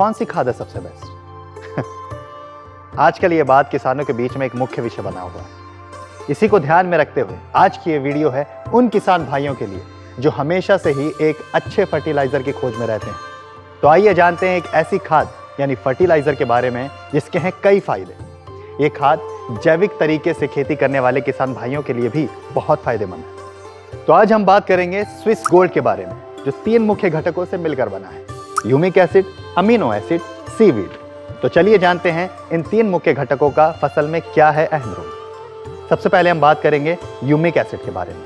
कौन सी खाद है सबसे बेस्ट? आजकल ये बात किसानों के बीच में एक मुख्य विषय बना हुआ है। इसी को ध्यान में रखते हुए आज की ये वीडियो है उन किसान भाइयों के लिए जो हमेशा से ही एक अच्छे फर्टिलाइजर की खोज में रहते हैं। तो आइए जानते हैं एक ऐसी खाद यानी फर्टिलाइजर के बारे में जिसके हैं कई फायदे। ये खाद जैविक तरीके से खेती करने वाले किसान भाइयों के लिए भी बहुत फायदेमंद है। तो आज हम बात करेंगे स्विस गोल्ड के बारे में, जो 3 मुख्य घटकों से मिलकर बना है: humic acid, amino acid, seaweed. तो चलिए जानते हैं इन 3 मुख्य घटकों का फसल में क्या है अहम रोल। सबसे पहले हम बात करेंगे ह्यूमिक एसिड के बारे में।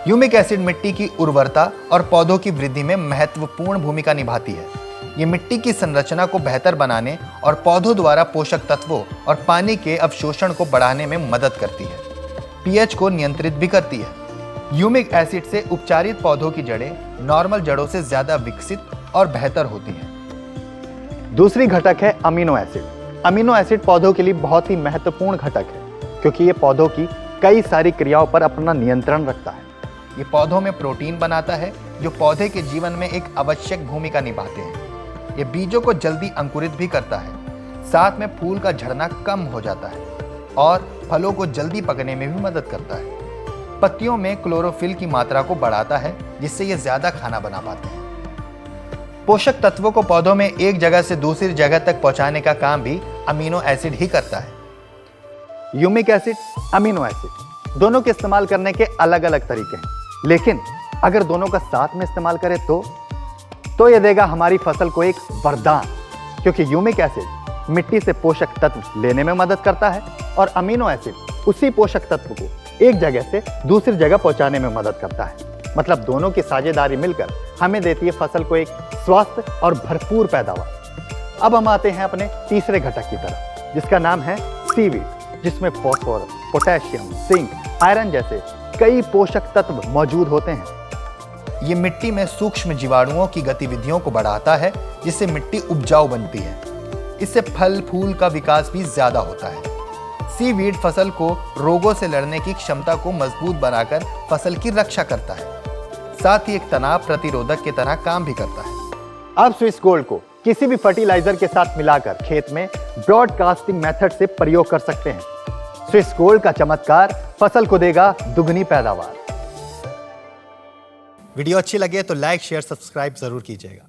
ह्यूमिक एसिड मिट्टी की उर्वरता और पौधों की वृद्धि में महत्वपूर्ण भूमिका निभाती है। ये मिट्टी की संरचना को बेहतर बनाने और पौधों द्वारा पोषक तत्वों और पानी के अवशोषण को बढ़ाने में मदद करती है। पीएच को नियंत्रित भी करती है। ह्यूमिक एसिड से उपचारित पौधों की जड़ें नॉर्मल जड़ों से ज्यादा विकसित और बेहतर होती हैं। दूसरी घटक है अमीनो एसिड। अमीनो एसिड पौधों के लिए बहुत ही महत्वपूर्ण घटक है क्योंकि ये पौधों की कई सारी क्रियाओं पर अपना नियंत्रण रखता है। ये पौधों में प्रोटीन बनाता है जो पौधे के जीवन में एक आवश्यक भूमिका निभाते हैं। ये बीजों को जल्दी अंकुरित भी करता है, साथ में फूल का झड़ना कम हो जाता है और फलों को जल्दी पकने में भी मदद करता है। पत्तियों में क्लोरोफिल की मात्रा को बढ़ाता है जिससे ये ज्यादा खाना बना पाते हैं। पोषक तत्वों को पौधों में एक जगह से दूसरी जगह तक पहुंचाने का काम भी अमीनो एसिड ही करता है। ह्यूमिक एसिड, अमीनो एसिड दोनों के इस्तेमाल करने के अलग अलग तरीके हैं, लेकिन अगर दोनों का साथ में इस्तेमाल करें तो यह देगा हमारी फसल को एक वरदान, क्योंकि ह्यूमिक एसिड मिट्टी से पोषक तत्व लेने में मदद करता है और अमीनो एसिड उसी पोषक तत्व को एक जगह से दूसरी जगह पहुंचाने में मदद करता है। मतलब दोनों की साझेदारी मिलकर हमें देती है फसल को एक स्वस्थ और भरपूर पैदावार। अब हम आते हैं अपने तीसरे घटक की तरफ, जिसका नाम है सीवीड, जिसमें फास्फोरस, पोटेशियम, जिंक, आयरन जैसे कई पोषक तत्व मौजूद होते हैं। ये मिट्टी में सूक्ष्म जीवाणुओं की गतिविधियों को बढ़ाता है जिससे मिट्टी उपजाऊ बनती है। इससे फल फूल का विकास भी ज्यादा होता है। सीवीड फसल को रोगों से लड़ने की क्षमता को मजबूत बनाकर फसल की रक्षा करता है, साथ ही एक तनाव प्रतिरोधक की तरह काम भी करता है। अब स्विस गोल्ड को किसी भी फर्टिलाइजर के साथ मिलाकर खेत में ब्रॉडकास्टिंग मेथड से प्रयोग कर सकते हैं। स्विस गोल्ड का चमत्कार फसल को देगा दुगनी पैदावार। वीडियो अच्छी लगे तो लाइक, शेयर, सब्सक्राइब जरूर कीजिएगा।